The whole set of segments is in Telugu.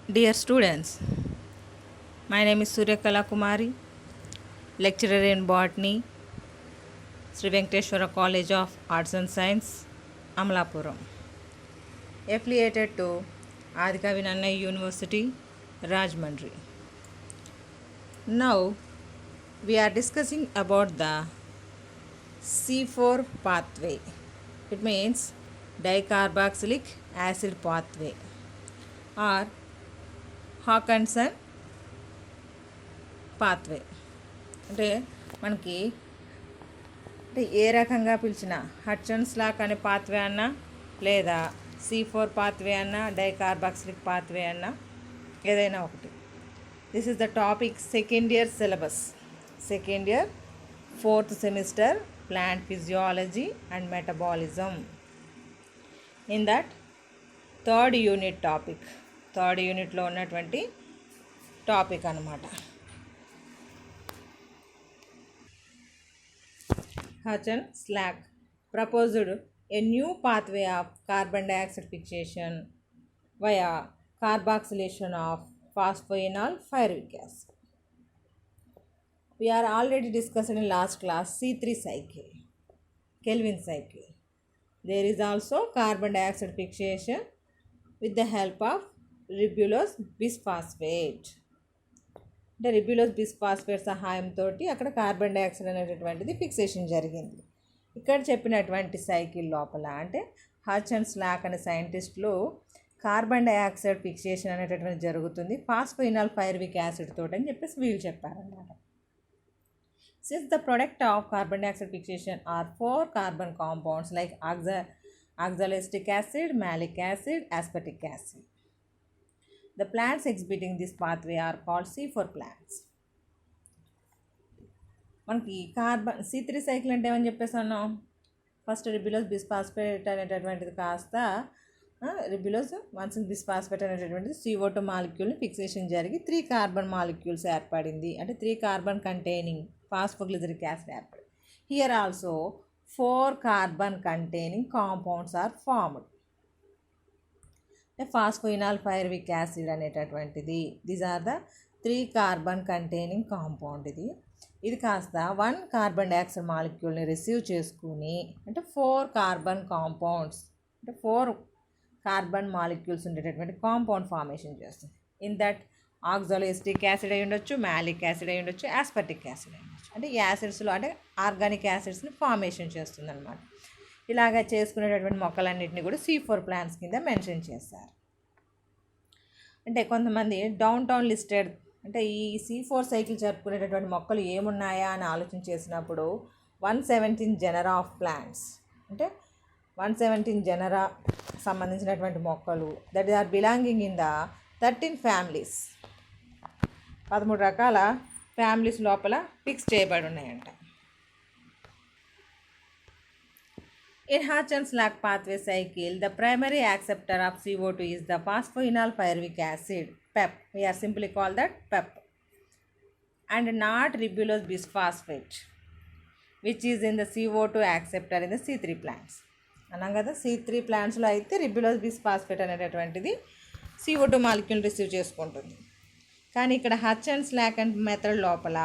Dear students, my name is Suryakala Kumari, lecturer in botany, Sri Venkateshwara College of Arts and Science, Amalapuram, affiliated to Adhikavi Nannai University, Rajahmundry. Now, we are discussing about the C4 pathway. It means dicarboxylic acid pathway or Hawkinson pathway. అంటే మనకి అంటే ఏ రకంగా పిలిచిన హడ్సన్స్ లాక్ అనే పాత్వే అన్నా లేదా C4 పాత్వే అన్నా డైకార్బాక్సిలిక్ పాత్వే అన్నా ఏదైనా ఒకటి. This is the topic second year syllabus, second year 4th semester plant physiology and metabolism. In that third unit topic, third యూనిట్లో ఉన్నటువంటి టాపిక్ అన్నమాట. Hutton-Slack proposed a new pathway of carbon dioxide fixation via carboxylation of phosphoenol pyruvic acid. We are already discussed in last class C3 cycle, Kelvin cycle. There is also carbon dioxide fixation with the help of ribulose bisphosphate. అంటే రిబ్యులోస్ బిస్ఫాస్ఫేట్ సహాయంతో అక్కడ కార్బన్ డైఆక్సైడ్ అనేటటువంటిది ఫిక్సేషన్ జరిగింది. ఇక్కడ చెప్పినటువంటి సైకిల్ లోపల అంటే హచ్-అండ్-స్లాక్ అనే సైంటిస్టులు కార్బన్ డైఆక్సైడ్ ఫిక్సేషన్ అనేటటువంటి జరుగుతుంది ఫాస్ఫోయినాల్ పైరువిక్ యాసిడ్ తోటి అని చెప్పేసి వీళ్ళు చెప్పారన్నమాట. Since the product of carbon dioxide fixation are 4 carbon compounds like oxaloacetic acid, malic acid, aspartic acid. The plants exhibiting this pathway are called C4 plants. మనకి కార్బన్ C3 సైకిల్ అంటే ఏమని చెప్పేసాను, ఫస్ట్ రిబ్యులోస్ బిస్ఫాస్ఫేట్ అనేటటువంటిది కాస్త రిబ్యులోస్ 1,6 బిస్ఫాస్ఫేట్ అనేటటువంటిది CO2 మాలిక్యూల్ని ఫిక్సేషన్ జరిగి 3 కార్బన్ మాలిక్యూల్స్ ఏర్పడింది. అంటే 3 కార్బన్ కంటైనింగ్ ఫాస్ఫోగ్లిజరిక్ యాసిడ్ ఏర్పడింది. Here also 4 carbon containing compounds are formed. Phosphoenol pyruvic acid అనేటటువంటిది these are the 3 carbon containing compound. ఇది కాస్త 1 కార్బన్ డైఆక్సైడ్ మాలిక్యూల్ని రిసీవ్ చేసుకుని అంటే 4 కార్బన్ కాంపౌండ్స్ అంటే 4 కార్బన్ మాలిక్యూల్స్ ఉండేటటువంటి కాంపౌండ్ ఫార్మేషన్ చేస్తుంది. ఇన్ దట్ ఆక్సాలోఎస్టిక్ యాసిడ్ అయి ఉండొచ్చు, మాలిక్ యాసిడ్ అయి ఉండొచ్చు, ఆస్పర్టిక్ యాసిడ్ అయి ఉండొచ్చు. అంటే ఈ యాసిడ్స్లో అంటే ఆర్గానిక్ యాసిడ్స్ని ఫార్మేషన్ చేస్తుంది అనమాట. ఇలాగ చేసుకునేటటువంటి మొక్కలన్నింటినీ కూడా C4 ప్లాంట్స్ కింద మెన్షన్ చేశారు. అంటే కొంతమంది డౌన్ టౌన్ లిస్టెడ్ అంటే ఈ C4 సైకిల్ జరుపుకునేటటువంటి మొక్కలు ఏమున్నాయా అని ఆలోచన చేసినప్పుడు 117 జెనరా ఆఫ్ ప్లాంట్స్ అంటే 117 జెనరా సంబంధించినటువంటి మొక్కలు that are belonging in the 13 families, 13 రకాల ఫ్యామిలీస్ లోపల ఫిక్స్ చేయబడి ఉన్నాయంట. In Hutch-and-Slack pathway cycle, the primary acceptor of CO2 is the phosphoenol pyruvic acid, PEP. We are simply call that PEP, and not ribulose bisphosphate, which is in the CO2 acceptor in the C3 plants. అన్నాం కదా, C3 ప్లాంట్స్లో అయితే రిబ్యులోస్ బిస్ఫాస్ఫేట్ అనేటటువంటిది CO2 మాలిక్యూల్ రిసీవ్ చేసుకుంటుంది. కానీ ఇక్కడ హచ్-అండ్-స్లాక్ అండ్ మెథడ్ లోపల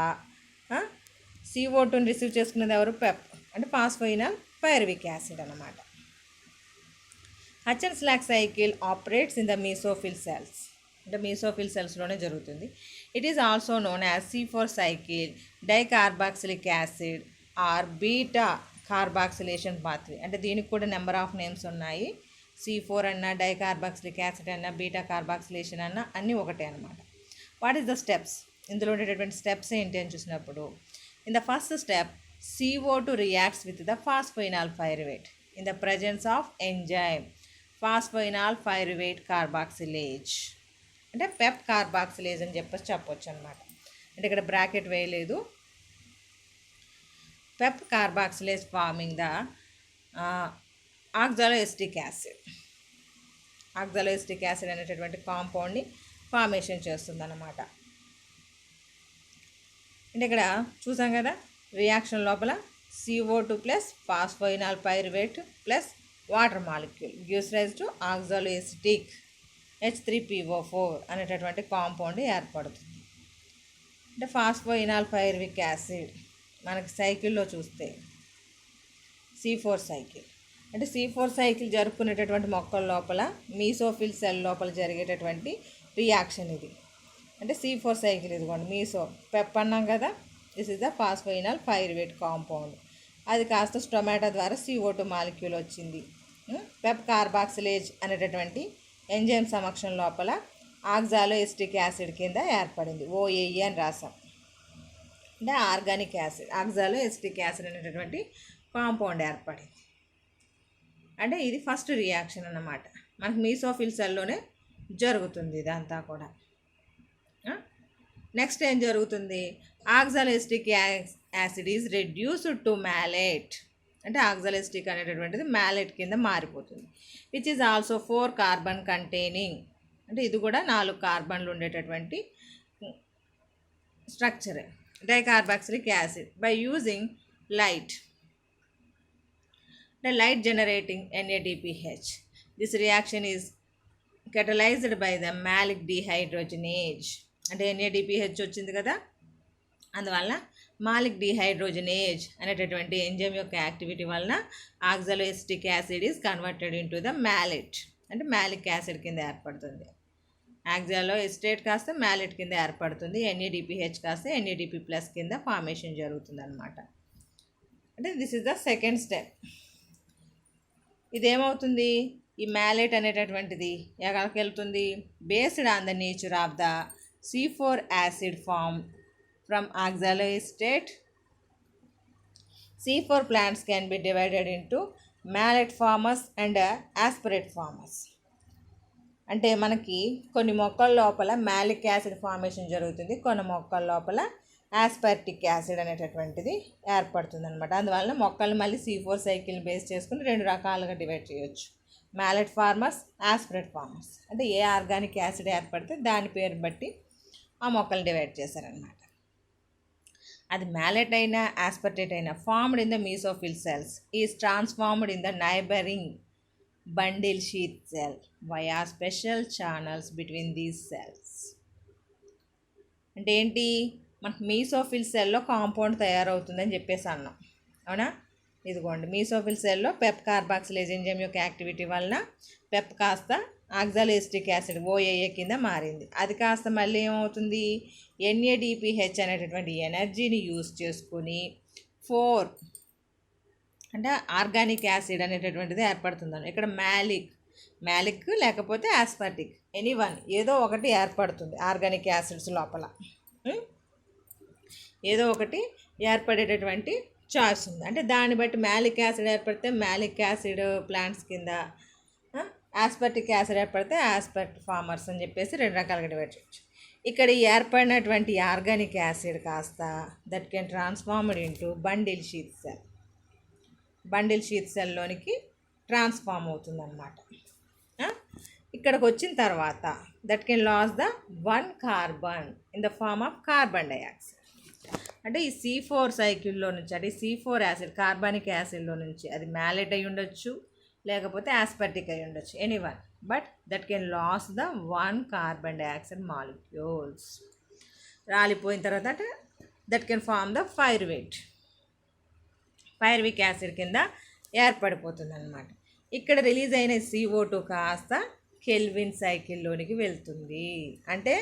CO2ని రిసీవ్ చేసుకునేది ఎవరు? పెప్ అంటే ఫాస్ఫోయినాల్ పైరువిక్ యాసిడ్ అన్నమాట. Hatch and Slack cycle operates in the mesophyll cells అంటే మీసోఫిల్ సెల్స్లోనే జరుగుతుంది. It is also known as C4 cycle dicarboxylic acid or beta carboxylation pathway. అంటే దీనికి కూడా నెంబర్ ఆఫ్ నేమ్స్ ఉన్నాయి. C4 అన్నా, డైకార్బాక్సిలిక్ యాసిడ్ అన్నా, బీటా కార్బాక్సిలేషన్ అన్నా అన్నీ ఒకటే అనమాట. What is the steps? ఇందులో ఉండేటటువంటి స్టెప్స్ ఏంటి అని చూసినప్పుడు in the first step CO2 reacts with the phosphoenol pyruvate in the presence of enzyme phosphoenol pyruvate carboxylase అంటే పెప్ కార్బాక్సిలేజ్ అని చెప్పొచ్చు అనమాట. అంటే ఇక్కడ బ్రాకెట్ వేయలేదు. PEP carboxylase forming the oxaloacetic acid, oxaloacetic acid అనేటటువంటి కాంపౌండ్ని ఫార్మేషన్ చేస్తుంది అన్నమాట. అంటే ఇక్కడ చూసాం కదా, రియాక్షన్ లోపల CO2 plus phosphoenol pyruvate plus water molecule gives rise to oxaloacetic H3PO4 అనేటటువంటి కాంపౌండ్ ఏర్పడుతుంది. అంటే ఫాస్ఫోయినాల్ పైరువిక్ యాసిడ్ మనకి సైకిల్లో చూస్తే C4 సైకిల్. అంటే C4 సైకిల్ జరుపుకునేటటువంటి మొక్కల లోపల మీసోఫిల్ సెల్ లోపల జరిగేటటువంటి రియాక్షన్ ఇది. అంటే C4 సైకిల్ ఇదిగోండి మీసో పెప్ అన్నాం కదా, this is the phosphoenol pyruvate compound. అది కాస్త స్టొమాటో ద్వారా CO2 మాలిక్యూల్ వచ్చింది. పెప్ కార్బాక్సిలేజ్ అనేటటువంటి ఎంజైమ్ సమక్షం లోపల ఆక్సాలో ఎసిటిక్ యాసిడ్ కింద ఏర్పడింది. OAE అని రాసాం. అంటే organic acid oxalo acetic acid అనేటటువంటి కాంపౌండ్ ఏర్పడింది. అంటే ఇది ఫస్ట్ రియాక్షన్ అన్నమాట. మనకు మీసోఫిల్ సెల్లోనే జరుగుతుంది ఇదంతా కూడా. నెక్స్ట్ ఏం జరుగుతుంది, oxalo acetic acid is reduced to malate. అంటే ఆక్సాలో ఎసిటిక్ అనేటటువంటిది మ్యాలేట్ కింద మారిపోతుంది. Which is also 4 carbon containing. అంటే ఇది కూడా 4 కార్బన్లు ఉండేటటువంటి structure. Dicarboxylic acid by using light. The light generating NADPH. This reaction is catalyzed by the malic dehydrogenase. అంటే NADPH వచ్చింది కదా, అందువల్ల మాలిక్ డిహైడ్రోజనేజ్ అనేటటువంటి ఎంజైమ్ యొక్క యాక్టివిటీ వలన oxalo acetic acid is converted into the malate. అంటే మ్యాలిక్ యాసిడ్ కింద ఏర్పడుతుంది. ఆక్సాలో ఎసిటేట్ కాస్త మ్యాలెట్ కింద ఏర్పడుతుంది. NADPH కాస్త NADP+ కింద ఫార్మేషన్ జరుగుతుంది అనమాట. అంటే this is the second step. ఇదేమవుతుంది, ఈ మ్యాలెట్ అనేటటువంటిది ఎక్కడికి వెళ్తుంది, based on the nature of the C4 acid form from oxaloacetate. C4 plants can be divided into malate farmers and aspirate farmers. అంటే మనకి కొన్ని మొక్కల లోపల మ్యాలిక్ యాసిడ్ ఫార్మేషన్ జరుగుతుంది, కొన్ని మొక్కల లోపల ఆస్పర్టిక్ యాసిడ్ అనేటటువంటిది ఏర్పడుతుంది అనమాట. అందువల్ల మొక్కలు మళ్ళీ C4 సైకిల్ని బేస్ చేసుకుని 2 రకాలుగా డివైడ్ చేయొచ్చు, మ్యాలెట్ ఫార్మర్స్, ఆస్పరేట్ ఫార్మర్స్. అంటే ఏ ఆర్గానిక్ యాసిడ్ ఏర్పడితే దాని పేరు బట్టి ఆ మొక్కలు డివైడ్ చేశారనమాట. అది మ్యాలెట్ అయినా ఆస్పర్టేట్ అయినా formed in the mesophyll cells is transformed in the neighbouring bundle sheath cell via special channels between these cells. అంటే ఏంటి, మనకు మీసోఫిల్ సెల్లో కాంపౌండ్ తయారవుతుందని చెప్పేసి అన్నాం, అవునా. ఇదిగోండి మీసోఫిల్ సెల్లో పెప్ కార్బాక్సిలేజ్ ఎంజైమ్ యొక్క యాక్టివిటీ వలన పెప్ కాస్త ఆక్సాలో ఎసిటిక్ యాసిడ్ OAA కింద మారింది. అది కాస్త మళ్ళీ ఏమవుతుంది, NADPH అనేటటువంటి ఎనర్జీని యూజ్ చేసుకుని 4 అంటే ఆర్గానిక్ యాసిడ్ అనేటటువంటిది ఏర్పడుతుందని. ఇక్కడ మ్యాలిక్ లేకపోతే ఆస్పర్టిక్ ఎనీవన్ ఏదో ఒకటి ఏర్పడుతుంది ఆర్గానిక్ యాసిడ్స్ లోపల. ఏదో ఒకటి ఏర్పడేటటువంటి చాయిస్ ఉంది. అంటే దాన్ని బట్టి మ్యాలిక్ యాసిడ్ ఏర్పడితే మ్యాలిక్ యాసిడ్ ప్లాంట్స్ కింద, ఆస్పర్టిక్ యాసిడ్ ఏర్పడితే ఆస్పర్ట్ ఫార్మర్స్ అని చెప్పేసి 2 రకాలుగా డివైడ్ చేయొచ్చు. ఇక్కడ ఈ ఏర్పడినటువంటి ఆర్గానిక్ యాసిడ్ కాస్త that can transformed into bundle sheath cell. Bundle sheath సెల్లోనికి ట్రాన్స్ఫార్మ్ అవుతుంది అన్నమాట. ఇక్కడికి వచ్చిన తర్వాత that can loss the 1 carbon in the form of carbon dioxide. అంటే ఈ C4 సైకిల్లో నుంచి, అంటే C4 యాసిడ్ కార్బానిక్ యాసిడ్లో నుంచి అది మ్యాలెట్ అయి ఉండొచ్చు, లేకపోతే ఆస్పర్టిక్ అయి ఉండొచ్చు, anyone, but that can loss the 1 carbon dioxide molecules. రాలిపోయిన తర్వాత that can form the pyruvic acid కింద ఏర్పడిపోతుంది అనమాట. ఇక్కడ రిలీజ్ అయిన CO2 కాస్త కెల్విన్ సైకిల్లోనికి వెళ్తుంది. అంటే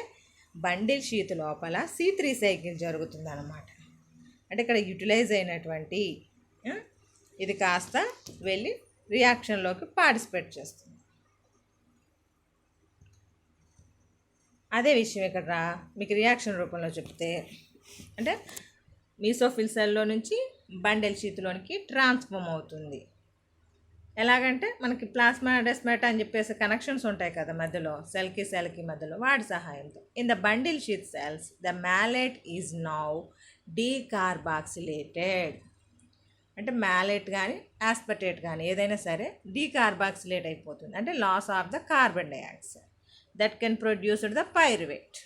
బండిల్ షీత్ లోపల C3 సైకిల్ జరుగుతుంది అన్నమాట. అంటే ఇక్కడ యూటిలైజ్ అయినటువంటి ఇది కాస్త వెళ్ళి రియాక్షన్లోకి పార్టిసిపేట్ చేస్తుంది. అదే విషయం ఇక్కడ మీకు రియాక్షన్ రూపంలో చెప్తే, అంటే మీసోఫిల్ సెల్లో నుంచి బండిల్ షీత్లోనికి ట్రాన్స్ఫార్మ్ అవుతుంది. ఎలాగంటే మనకి ప్లాస్మా డెస్మాటా అని చెప్పేసి కనెక్షన్స్ ఉంటాయి కదా మధ్యలో, సెల్కి మధ్యలో, వాటి సహాయంతో in the bundle sheath cells the malate is now decarboxylated. అంటే మ్యాలెట్ కానీ ఆస్పర్టేట్ కానీ ఏదైనా సరే డీకార్బాక్సిలేట్ అయిపోతుంది. అంటే loss of the carbon dioxide that can produced the pyruvate.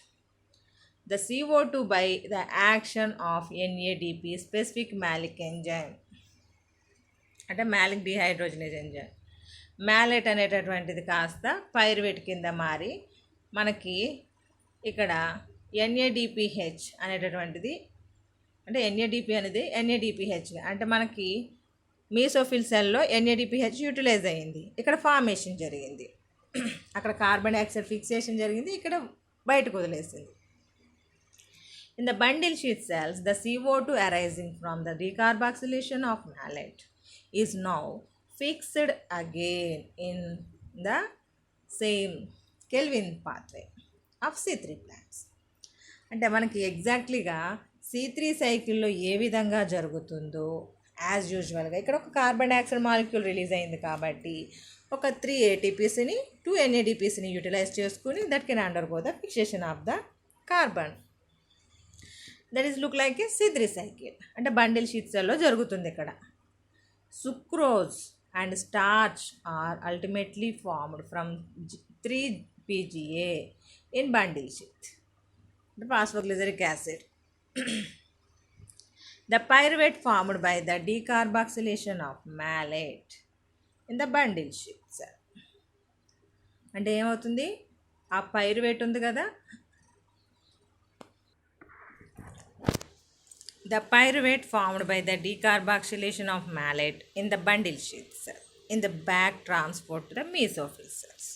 The CO2 by the action of NADP specific malic enzyme. అంటే మ్యాలిక్ డిహైడ్రోజనేజ్ ఎంజైమ్. మ్యాలెట్ అనేటటువంటిది కాస్త పైరువేట్ కింద మారి మనకి ఇక్కడ ఎన్ఏడిపిహెచ్ అనేటటువంటిది, అంటే ఎన్ఏడిపి అనేది ఎన్ఏడిపిహెచ్ అంటే మనకి మీసోఫిల్ సెల్లో ఎన్ఏడిపిహెచ్ యూటిలైజ్ అయ్యింది, ఇక్కడ ఫార్మేషన్ జరిగింది, అక్కడ కార్బన్ డైఆక్సైడ్ ఫిక్సేషన్ జరిగింది, ఇక్కడ బయటకు వదిలేసింది. In the bundle sheath cells, the CO2 arising from the decarboxylation of malate is now fixed again in the same Kelvin pathway of C3 plants. అంటే మనకి ఎగ్జాక్ట్లీగా C3 సైకిల్లో ఏ విధంగా జరుగుతుందో యాజ్ యూజువల్గా ఇక్కడ ఒక కార్బన్ డైఆక్సైడ్ మాలిక్యూల్ రిలీజ్ అయింది కాబట్టి ఒక 3 ATPsని 2 NADPsని యూటిలైజ్ చేసుకుని that can undergo the fixation of the carbon. That is look like a C3 cycle. అంటే బండిల్ షీత్ సెల్లో జరుగుతుంది. ఇక్కడ sucrose and starch are ultimately formed from 3-PGA in bundle sheath, the phosphoglyceric acid. The pyruvate formed by the decarboxylation of malate in the bundle sheath cell. అంటే ఏమవుతుంది, ఆ పైరువేట్ ఉంది కదా, the pyruvate formed by the decarboxylation of malate in the bundle sheath cell in the back transport to the mesophyll cells.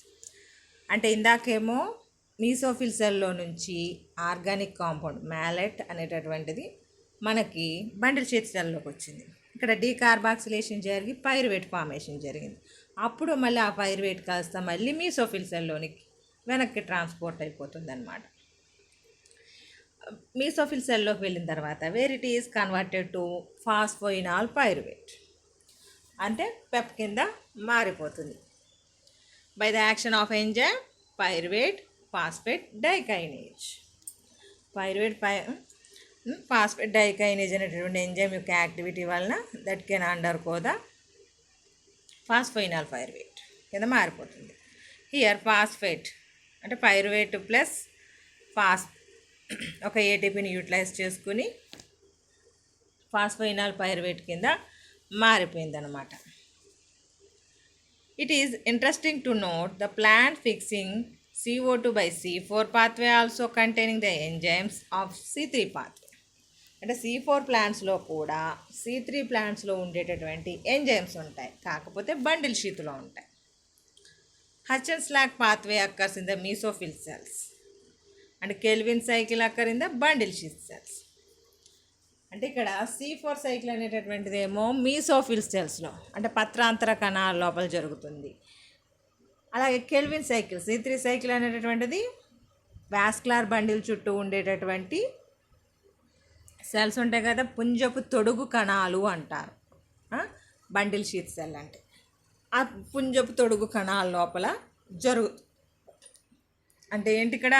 అంటే ఇందాకేమో మీసోఫిల్ సెల్లో నుంచి ఆర్గానిక్ కాంపౌండ్ మ్యాలెట్ అనేటటువంటిది మనకి బండిల్ షీత్ సెల్లోకి వచ్చింది. ఇక్కడ డీకార్బాక్సిలేషన్ జరిగి పైరువేట్ ఫార్మేషన్ జరిగింది. అప్పుడు మళ్ళీ ఆ పైరువేట్ కాస్త మళ్ళీ మీసోఫిల్ సెల్లోనికి వెనక్కి ట్రాన్స్పోర్ట్ అయిపోతుంది అన్నమాట. మీసోఫిల్ సెల్లోకి వెళ్ళిన తర్వాత where it is converted to phosphoenol pyruvate, అంటే పెప్ కింద మారిపోతుంది. By the action of enzyme pyruvate phosphate dikinase. Pyruvate phosphate dikinase అనేటటువంటి ఎంజైమ్ యొక్క యాక్టివిటీ వలన that can undergo the phosphoenol pyruvate కింద మారిపోతుంది. హియర్ ఫాస్ఫేట్ అంటే పైరువేట్ ప్లస్ ఒక ఏటీపీని యూటిలైజ్ చేసుకుని ఫాస్ఫోయినాల్ పైరువేట్ కింద మారిపోయిందనమాట. It is interesting to note the plant fixing CO2 by C4 pathway also containing the enzymes of C3 pathway. అంటే C4 ప్లాంట్స్లో కూడా C3 ప్లాంట్స్లో ఉండేటటువంటి ఎంజైమ్స్ ఉంటాయి, కాకపోతే బండిల్ షీత్లో ఉంటాయి. Hatch and Slack pathway occurs in the mesophyll cells and Calvin cycle occur in the bundle sheath cells. అంటే ఇక్కడ C4 సైకిల్ అనేటటువంటిది ఏమో మీసోఫిల్ సెల్స్లో అంటే పత్రాంతర కణాల లోపల జరుగుతుంది. అలాగే కెల్విన్ సైకిల్ C3 సైకిల్ అనేటటువంటిది వాస్కులార్ బండిల్ చుట్టూ ఉండేటటువంటి సెల్స్ ఉంటాయి కదా, పుంజపు తొడుగు కణాలు అంటారు బండిల్ షీత్ సెల్ అంటే. ఆ పుంజపు తొడుగు కణాల లోపల అంటే ఏంటి ఇక్కడ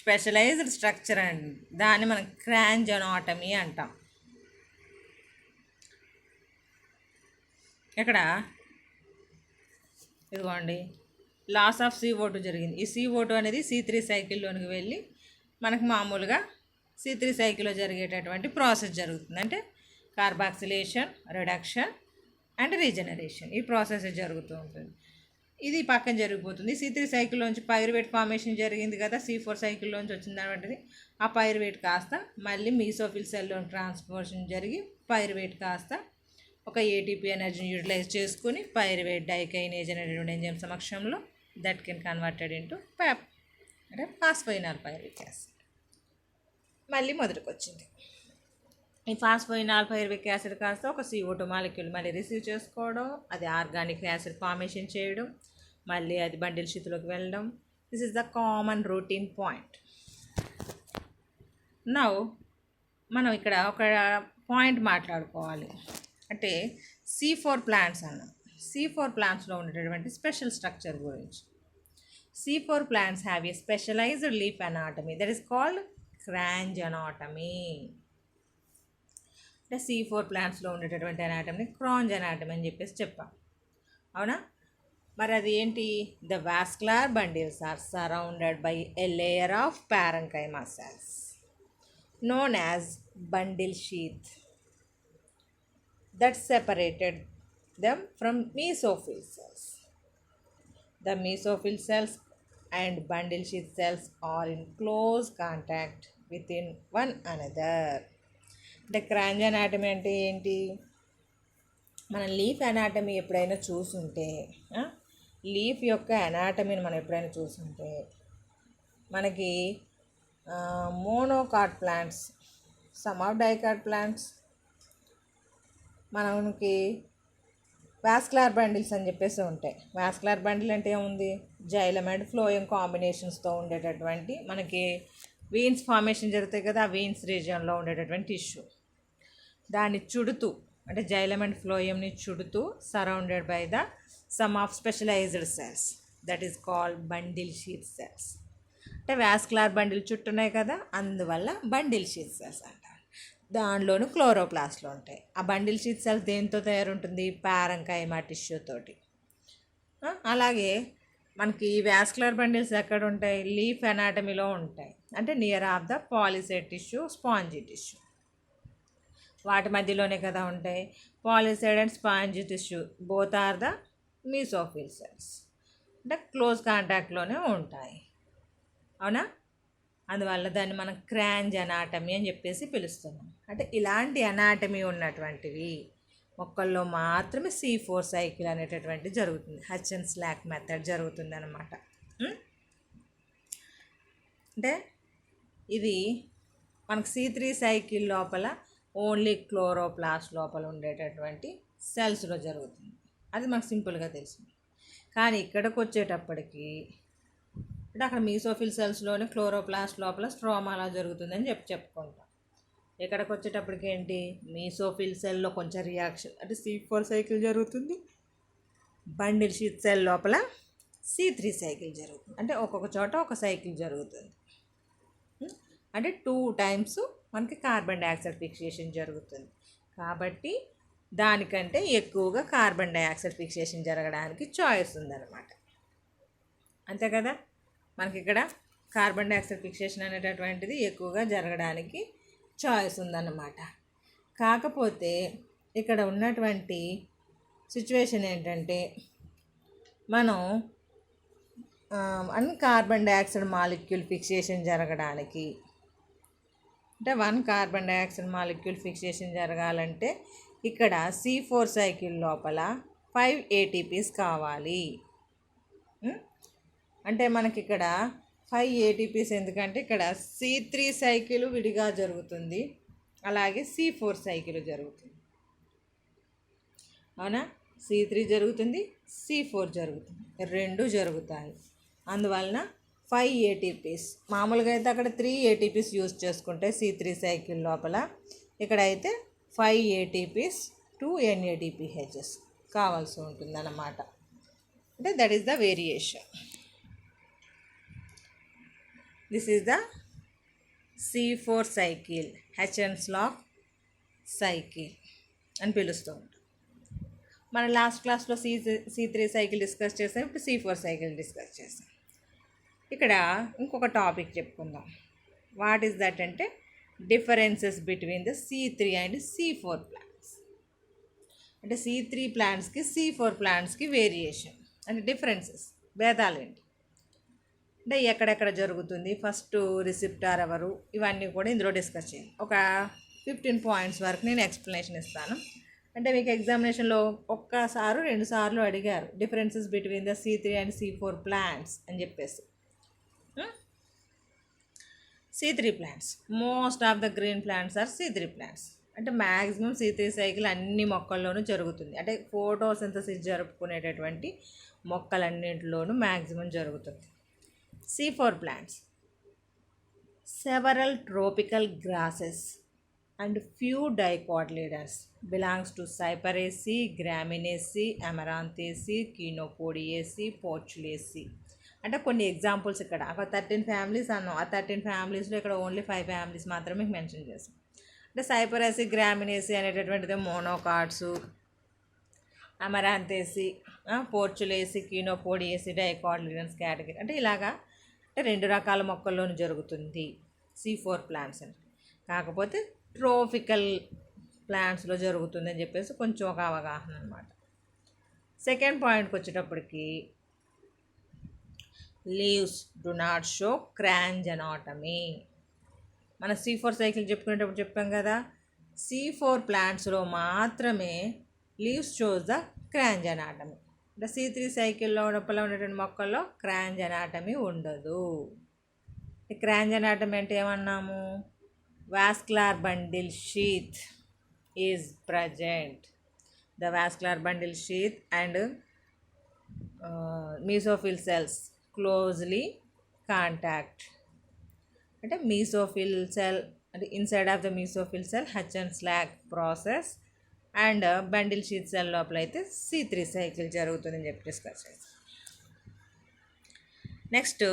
స్పెషలైజ్డ్ స్ట్రక్చర్ అండి, దాన్ని మనం క్రాంజ్ అనాటమీ అంటాం. ఇక్కడ ఇదిగోండి లాస్ ఆఫ్ CO2 జరిగింది. ఈ CO2 అనేది C3 సైకిల్లోనికి వెళ్ళి మనకు మామూలుగా C3 సైకిల్లో జరిగేటటువంటి ప్రాసెస్ జరుగుతుంది. అంటే కార్బాక్సిలేషన్, రిడక్షన్ అండ్ రీజనరేషన్, ఈ ప్రాసెస్ జరుగుతూ ఉంటుంది. ఇది పక్కన జరిగిపోతుంది. C3 సైకిల్లోంచి పైరువేట్ ఫార్మేషన్ జరిగింది కదా, C4 సైకిల్లోంచి వచ్చింది అనేటువంటిది. ఆ పైరువేట్ కాస్త మళ్ళీ మీసోఫిల్ సెల్లో ట్రాన్స్పోర్షన్ జరిగి పైరువేట్ కాస్త ఒక ఏటీపీ ఎనర్జీని యూటిలైజ్ చేసుకుని పైరువేట్ డైకైనేజ్ అనేటువంటి ఎంజైమ్ సమక్షంలో that can converted into Pap అంటే ఫాస్ఫోయినాల్ పైరువిక్ యాసిడ్. మళ్ళీ మొదటికి వచ్చింది. ఈ ఫాస్ఫోయినాల్ పైరువిక్ యాసిడ్ కాస్త ఒక CO2 మాలిక్యూల్ మళ్ళీ రిసీవ్ చేసుకోవడం, అది ఆర్గానిక్ యాసిడ్ ఫార్మేషన్ చేయడం, మళ్ళీ అది బండిల్ షీత్లోకి వెళ్ళడం. This is the common routine point. Now మనం ఇక్కడ ఒక పాయింట్ మాట్లాడుకోవాలి. అంటే C4 ప్లాంట్స్ అన్నాం. C4 ప్లాంట్స్లో ఉండేటటువంటి స్పెషల్ స్ట్రక్చర్ గురించి. C4 plants have a specialized leaf anatomy that is called Kranz anatomy. అంటే C4 ప్లాంట్స్లో ఉండేటటువంటి అనాటమీని క్రాంజ్ అనాటమీ అని చెప్పేసి చెప్పాం, అవునా? మరి అది ఏంటి? The vascular bundles are surrounded by a layer of parenchyma cells known as bundle sheath that separated them from mesophyll cells. The mesophyll cells and bundle sheath cells are in close contact within one another. అంటే క్రాంజ్ అనాటమీ అంటే ఏంటి? మనం లీఫ్ అనాటమీ ఎప్పుడైనా చూసుంటే, లీఫ్ యొక్క అనాటమీని మనం ఎప్పుడైనా చూసుంటే మనకి monocot plants, some of dicot plants, మనకి వాస్కులర్ బండిల్స్ అని చెప్పేసి ఉంటాయి. వాస్కులర్ బండిల్ అంటే ఏముంది? జైలం అండ్ ఫ్లోయం కాంబినేషన్స్తో ఉండేటటువంటి మనకి వీన్స్ ఫార్మేషన్ జరుగుతాయి కదా, ఆ వీన్స్ రీజియన్లో ఉండేటటువంటి టిష్యూ, దాన్ని చుడుతూ అంటే జైలం అండ్ ఫ్లోయంని చుడుతూ surrounded by the some of specialised cells, that is called bundle sheath cells. అంటే వాస్కులర్ బండిల్ చుట్టున్నాయి కదా, అందువల్ల బండిల్ షీత్ సెల్స్ అంటారు. దానిలోను క్లోరోప్లాస్ట్లు ఉంటాయి. ఆ బండిల్ షీత్ సెల్స్ దేంతో తయారుంటుంది? పారంకైమా టిష్యూ తోటి. అలాగే మనకి వాస్కులర్ బండిల్స్ ఎక్కడ ఉంటాయి? లీఫ్ అనాటమీలో ఉంటాయి, అంటే near of the palisade tissue, spongy tissue, వాటి మధ్యలోనే కదా ఉంటాయి. Palisade and spongy tissue both are the mesophyll cells, అంటే క్లోజ్ కాంటాక్ట్లోనే ఉంటాయి. అవునా? అందువల్ల దాన్ని మనం క్రాంజ్ అనాటమీ అని చెప్పేసి పిలుస్తున్నాం. అంటే ఇలాంటి అనాటమీ ఉన్నటువంటివి మొక్కల్లో మాత్రమే C4 సైకిల్ అనేటటువంటి జరుగుతుంది. హచెన్స్ లాక్ మెథడ్ జరుగుతుంది అన్నమాట. అంటే ఇది మనకు C3 సైకిల్ లోపల ఓన్లీ క్లోరోప్లాస్ట్ లోపల ఉండేటటువంటి సెల్స్లో జరుగుతుంది. అది మనకు సింపుల్గా తెలిసింది. కానీ ఇక్కడికి వచ్చేటప్పటికి అంటే అక్కడ మీసోఫిల్ సెల్స్లోనే క్లోరోప్లాస్ట్ లోపల స్ట్రోమాలా జరుగుతుందని చెప్పుకుంటాం. ఇక్కడికి వచ్చేటప్పటికి ఏంటి? మీసోఫిల్ సెల్లో కొంచెం రియాక్షన్ అంటే C4 సైకిల్ జరుగుతుంది, బండిల్ షీత్ సెల్ లోపల C3 సైకిల్ జరుగుతుంది. అంటే ఒక్కొక్క చోట ఒక సైకిల్ జరుగుతుంది. అంటే 2 times మనకి కార్బన్ డైఆక్సైడ్ ఫిక్సేషన్ జరుగుతుంది. కాబట్టి దానికంటే ఎక్కువగా కార్బన్ డైఆక్సైడ్ ఫిక్సేషన్ జరగడానికి చాయిస్ ఉందన్నమాట. అంతే కదా? మనకి ఇక్కడ కార్బన్ డైఆక్సైడ్ ఫిక్సేషన్ అనేటటువంటిది ఎక్కువగా జరగడానికి చాయిస్ ఉందన్నమాట. కాకపోతే ఇక్కడ ఉన్నటువంటి సిచ్యువేషన్ ఏంటంటే, మనం కార్బన్ డైఆక్సైడ్ మాలిక్యూల్ ఫిక్సేషన్ జరగడానికి, అంటే 1 కార్బన్ డైఆక్సైడ్ మాలిక్యూల్ ఫిక్సేషన్ జరగాలంటే ఇక్కడ C4 సైకిల్ లోపల 5 ATPs కావాలి. అంటే మనకి ఇక్కడ 5 ATPs ఎందుకంటే ఇక్కడ C3 సైకిల్ విడిగా జరుగుతుంది, అలాగే C4 సైకిల్ జరుగుతుంది. అవునా? C3 జరుగుతుంది, C4 జరుగుతుంది, 2 జరుగుతాయి. అందువలన 5 ATPs. మామూలుగా అయితే అక్కడ 3 ATPs యూజ్ చేసుకుంటే C3 సైకిల్ లోపల, ఇక్కడైతే 5 ATPs 2 NADPHs కావాల్సి ఉంటుంది అన్నమాట. అంటే that is the variation. This is the C4 cycle, Hatch and Slack cycle అని పిలుస్తూ ఉంటాం. మన లాస్ట్ క్లాస్లో C3 సైకిల్ డిస్కస్ చేసాం, ఇప్పుడు C4 సైకిల్ డిస్కస్ చేసాం. ఇక్కడ ఇంకొక టాపిక్ చెప్పుకుందాం. వాట్ ఈస్ దట్ అంటే differences between the C3 and C4 plants. అంటే C3 ప్లాంట్స్కి C4 ప్లాంట్స్కి వేరియేషన్ అంటే డిఫరెన్సెస్, భేదాలు ఏంటి అంటే ఎక్కడెక్కడ జరుగుతుంది, ఫస్ట్ రిసిప్టార్ ఎవరు, ఇవన్నీ కూడా ఇందులో డిస్కస్ చేయాలి. ఒక 15 points వరకు నేను ఎక్స్ప్లెనేషన్ ఇస్తాను. అంటే మీకు ఎగ్జామినేషన్లో 1-2 సార్లు అడిగారు differences between the C3 and C4 plants అని చెప్పేసి. C3 plants, most of the green plants are C3 plants. అంటే మ్యాక్సిమం C3 సైకిల్ అన్ని మొక్కల్లోనూ జరుగుతుంది. అంటే ఫోటోసింథసిస్ జరుపుకునేటటువంటి మొక్కలన్నింటిలోనూ మ్యాక్సిమం జరుగుతుంది. C4 plants, several tropical grasses and few dicotyledons belongs to Cyperaceae, Gramineaceae, Amaranthraceae, Chenopodiaceae, Portulaceae. అంటే కొన్ని ఎగ్జాంపుల్స్ ఇక్కడ ఒక 13 ఫ్యామిలీస్ అన్నాం. ఆ 13 ఫ్యామిలీస్లో ఇక్కడ ఓన్లీ 5 ఫ్యామిలీస్ మాత్రమే మెన్షన్ చేసాం. అంటే Cyperaceae, Gramineaceae అనేటటువంటిది monocots, Amaranthraceae, Portulaceae, Chenopodiaceae, Dicotyledons category. అంటే ఇలాగా 2 రకాల మొక్కల్లోనూ జరుగుతుంది C4 ప్లాంట్స్ అంటే. కాకపోతే ట్రోపికల్ ప్లాంట్స్లో జరుగుతుంది అని చెప్పేసి కొంచెం ఒక అవగాహన అనమాట. సెకండ్ పాయింట్కి వచ్చేటప్పటికి leaves do not show Kranz anatomy. మన C4 సైకిల్ చెప్పుకునేటప్పుడు చెప్పాం కదా, C4 ప్లాంట్స్లో మాత్రమే leaves shows the Kranz anatomy. అంటే C3 సైకిల్లో లోపల ఉన్నటువంటి మొక్కల్లో క్రాంజ్ అనాటమీ ఉండదు. ఈ క్రాంజ్ అనాటమీ అంటే ఏమన్నాము? Vascular bundle sheath is present. The vascular bundle sheath and mesophyll cells closely contact. అంటే మీసోఫిల్ సెల్ అంటే inside of the mesophyll cell Hatch and Slack process, and bundle sheath cell లోపల అయితే C3 సైకిల్ జరుగుతుందని చెప్పి డిస్కస్ చేస్తాం. Next,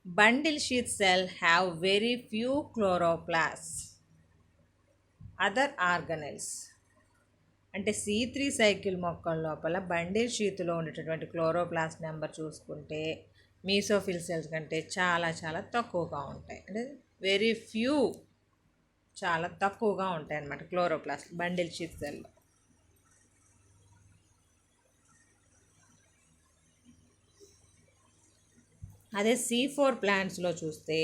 bundle sheath cell have very few chloroplast. Other organelles అంటే C3 సైకిల్ మొక్కల లోపల బండిల్ షీత్లో ఉండేటటువంటి క్లోరోప్లాస్ట్ నెంబర్ చూసుకుంటే మీసోఫిల్ సెల్స్ కంటే చాలా చాలా తక్కువగా ఉంటాయి. అంటే వెరీ ఫ్యూ, చాలా తక్కువగా ఉంటాయి అన్నమాట క్లోరోప్లాస్ట్ బండిల్ షీత్ సెల్లో. అదే C4 ప్లాంట్స్లో చూస్తే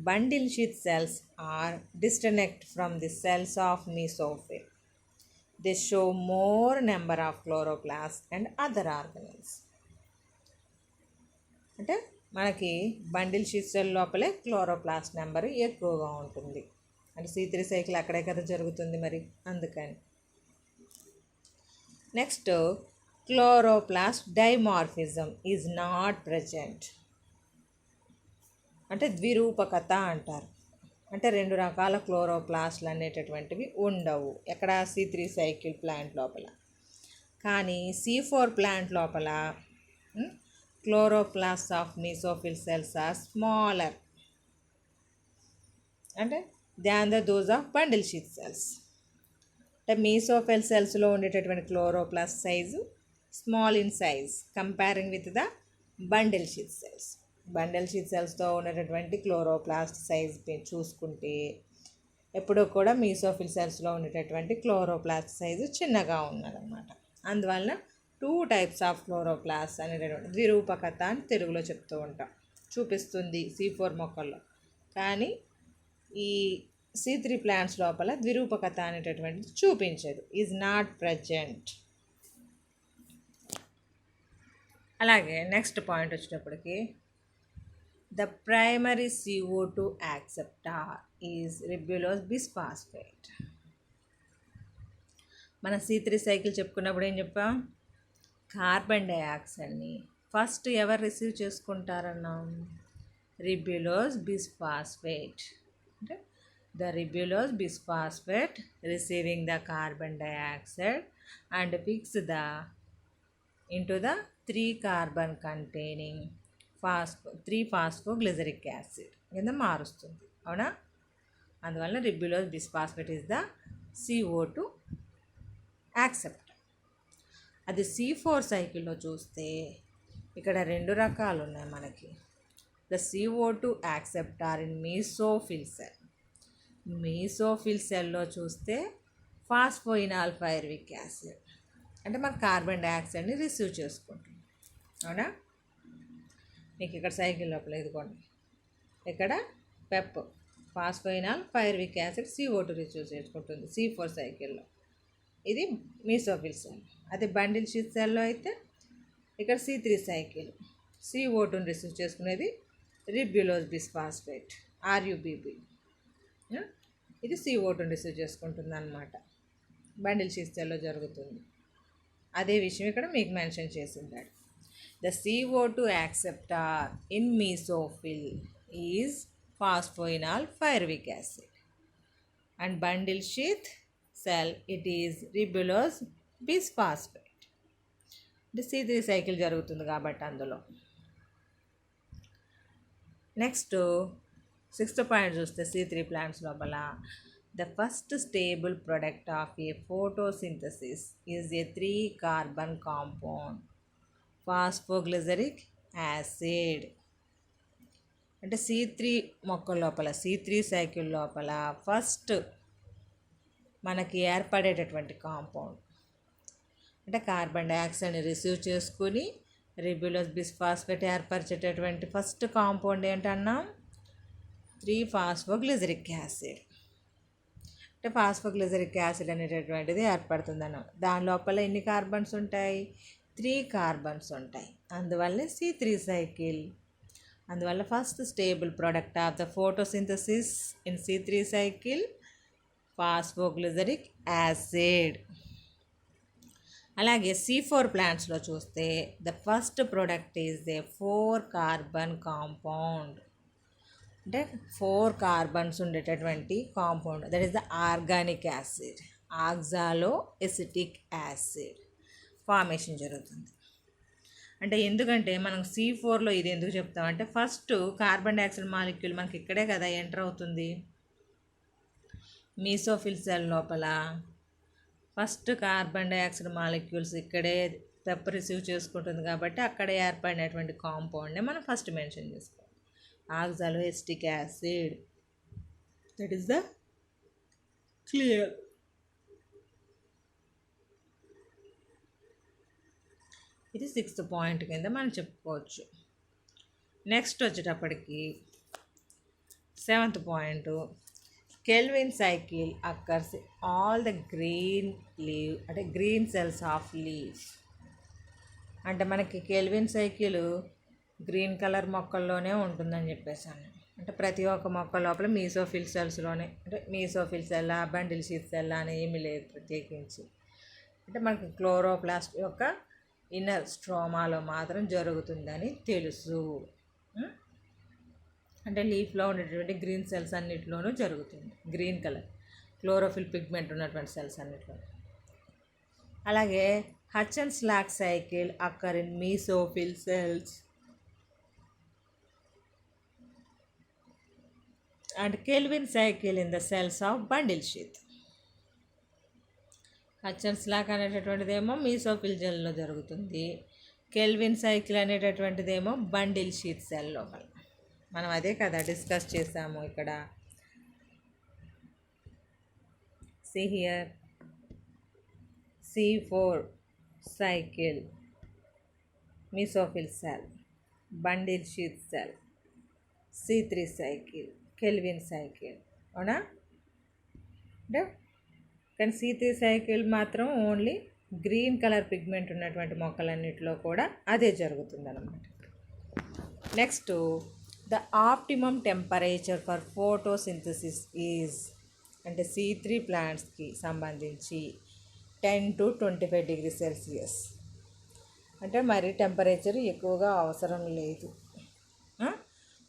bundle sheath cells are disconnect from the cells of mesophyll. They show more number of chloroplast and other organelles. అంటే మనకి బండిల్ షీత్ సెల్ లోపలే క్లోరోప్లాస్ట్ నెంబర్ ఎక్కువగా ఉంటుంది. అంటే C3 సైకిల్ అక్కడే కదా జరుగుతుంది మరి, అందుకని. Next, chloroplast dimorphism is not present. అంటే ద్విరూపకత అంటారు. అంటే రెండు రకాల క్లోరోప్లాస్ట్లు అనేటటువంటివి ఉండవు ఎక్కడ? C3 సైకిల్ ప్లాంట్ లోపల. కానీ C4 ప్లాంట్ లోపల chloroplast of mesophyll cells are smaller అంటే than those of bundle sheath cells. అంటే మీసోఫిల్ సెల్స్లో ఉండేటటువంటి chloroplast size small in size comparing with the bundle sheath cells. Bundle sheath సెల్స్తో ఉండేటటువంటి క్లోరోప్లాస్ట్ సైజ్ చూసుకుంటే ఎప్పుడూ కూడా మీసోఫిల్ సెల్స్లో ఉండేటటువంటి క్లోరోప్లాస్ట్ సైజు చిన్నగా ఉన్నదన్నమాట. అందువలన 2 టైప్స్ ఆఫ్ క్లోరోప్లాస్ట్ అనేటటువంటి ద్విరూపకత అని తెలుగులో చెప్తూ ఉంటాం, చూపిస్తుంది C4 మొక్కల్లో. కానీ ఈ C3 ప్లాంట్స్ లోపల ద్విరూపకత అనేటటువంటిది చూపించదు, ఈజ్ నాట్ ప్రజెంట్. అలాగే నెక్స్ట్ పాయింట్ వచ్చేటప్పటికి, the primary CO2 acceptor is ribulose bisphosphate. మన C3 సైకిల్ చెప్పుకున్నప్పుడు ఏం చెప్పాం? కార్బన్ డైఆక్సైడ్ని ఫస్ట్ ఎవరు రిసీవ్ చేసుకుంటారన్నాం? Ribulose bisphosphate. అంటే the ribulose bisphosphate receiving the carbon dioxide and fix the into the 3 carbon containing 3-phosphoglyceric acid కింద మారుస్తుంది. అవునా? అందువల్ల ribulose bisphosphate is the CO2 acceptor. అది C4 సైకిల్లో చూస్తే ఇక్కడ 2 రకాలు ఉన్నాయి మనకి. The CO2 acceptor in mesophyll cell. Mesophyll సెల్లో చూస్తే ఫాస్ఫోయినాల్ పైరువిక్ యాసిడ్ అంటే మన కార్బన్ డైఆక్సైడ్ని రిసీవ్ చేసుకుంటుంది. అవునా? మీకు ఇక్కడ సైకిల్ లోపల ఇదిగోండి, ఇక్కడ PEP phosphoenol pyruvic acid CO2 receive చేసుకుంటుంది C4 సైకిల్లో. ఇది మీసోఫిల్ సెల్. అదే బండిల్ షీత్ సెల్లో అయితే ఇక్కడ C3 సైకిల్ CO2ని రిసీవ్ చేసుకునేది రిబ్యులోస్ బిస్ఫాస్ఫేట్ RUBB. ఇది CO2ని రిసీవ్ చేసుకుంటుంది అన్నమాట. బండిల్ షీత్ సెల్లో జరుగుతుంది. అదే విషయం ఇక్కడ మీకు మెన్షన్ చేసిందాడు. The CO2 acceptor in mesophyll is phosphoenol pyruvic acid and bundle sheath cell it is ribulose bisphosphate. అంటే C3 సైకిల్ జరుగుతుంది కాబట్టి అందులో. నెక్స్ట్ 6th పాయింట్ చూస్తే C3 ప్లాంట్స్ లోపల the first stable product of A photosynthesis is a 3 carbon compound phosphoglyceric acid. అంటే C3 మొక్కల లోపల C3 సైకిల్ లోపల ఫస్ట్ మనకి ఏర్పడేటటువంటి కాంపౌండ్ అంటే కార్బన్ డైఆక్సైడ్ని రిసీవ్ చేసుకుని రిబ్యులోస్ బిస్ఫాస్ఫేట్ ఏర్పరిచేటటువంటి ఫస్ట్ కాంపౌండ్ ఏంటన్నాం 3-ఫాస్ఫోగ్లిజరిక్ యాసిడ్. అంటే ఫాస్ఫోగ్లిజరిక్ యాసిడ్ అనేటటువంటిది ఏర్పడుతుంది అన్నాం. దాని లోపల ఎన్ని కార్బన్స్ ఉంటాయి? 3 కార్బన్స్ ఉంటాయి. అందువల్ల C3 సైకిల్. అందువల్ల first stable product of the photosynthesis in C3 cycle phosphoglyceric acid. అలాగే C4 ప్లాంట్స్లో చూస్తే the first product is a 4 carbon compound. అంటే 4 కార్బన్స్ ఉండేటటువంటి compound, that is the organic acid, oxalo acetic acid formation జరుగుతుంది. అంటే ఎందుకంటే మనం C4లో ఇది ఎందుకు చెప్తామంటే ఫస్ట్ కార్బన్ డైఆక్సైడ్ మాలిక్యూల్ మనకి ఇక్కడే కదా ఎంటర్ అవుతుంది. మీసోఫిల్ సెల్ లోపల ఫస్ట్ కార్బన్ డైఆక్సైడ్ మాలిక్యూల్స్ ఇక్కడే రిసీవ్ చేసుకుంటుంది కాబట్టి అక్కడే ఏర్పడినటువంటి కాంపౌండ్ని మనం ఫస్ట్ మెన్షన్ చేసుకోవాలి. ఆక్సాలో acetic acid, that is the clear. ఇది 6th పాయింట్ కింద మనం చెప్పుకోవచ్చు. నెక్స్ట్ వచ్చేటప్పటికి 7th point, Calvin cycle occurs all the green leave, అంటే గ్రీన్ సెల్స్ ఆఫ్ లీఫ్. అంటే మనకి కెల్విన్ సైకిల్ గ్రీన్ కలర్ మొక్కల్లోనే ఉంటుందని చెప్పేసాను. అంటే ప్రతి ఒక్క మొక్క లోపల మీసోఫిల్ సెల్స్లోనే, అంటే mesophyll cell bundle sheath cell అని ఏమీ లేదు ప్రత్యేకించి. అంటే మనకి క్లోరోప్లాస్ట్ యొక్క ఇన్నర్ స్ట్రోమాలో మాత్రం జరుగుతుందని తెలుసు. అంటే లీఫ్లో ఉండేటువంటి గ్రీన్ సెల్స్ అన్నిటిలోనూ జరుగుతుంది, గ్రీన్ కలర్ క్లోరోఫిల్ పిగ్మెంట్ ఉన్నటువంటి సెల్స్ అన్నిటిలో. అలాగే Hatch and Slack cycle occur in mesophyll cells and Calvin cycle in the cells of bundle sheath. Hatch and Slack అనేటటువంటిదేమో మీసోఫిల్ జెల్లో జరుగుతుంది, కెల్విన్ సైకిల్ అనేటటువంటిదేమో బండిల్ షీత్ సెల్ లోపల. మనం అదే కదా డిస్కస్ చేసాము ఇక్కడ. See here, C4 cycle, mesophyll cell, bundle sheath cell, C3 cycle, Kelvin cycle. అవునా? అంటే కానీ C3 సైకిల్ మాత్రం ఓన్లీ గ్రీన్ కలర్ పిగ్మెంట్ ఉన్నటువంటి మొక్కలన్నిటిలో కూడా అదే జరుగుతుంది అన్నమాట. Next, the optimum temperature for photosynthesis is, అంటే C3 ప్లాంట్స్కి సంబంధించి 10 to 25 degrees Celsius. అంటే మరి టెంపరేచర్ ఎక్కువగా అవసరం లేదు.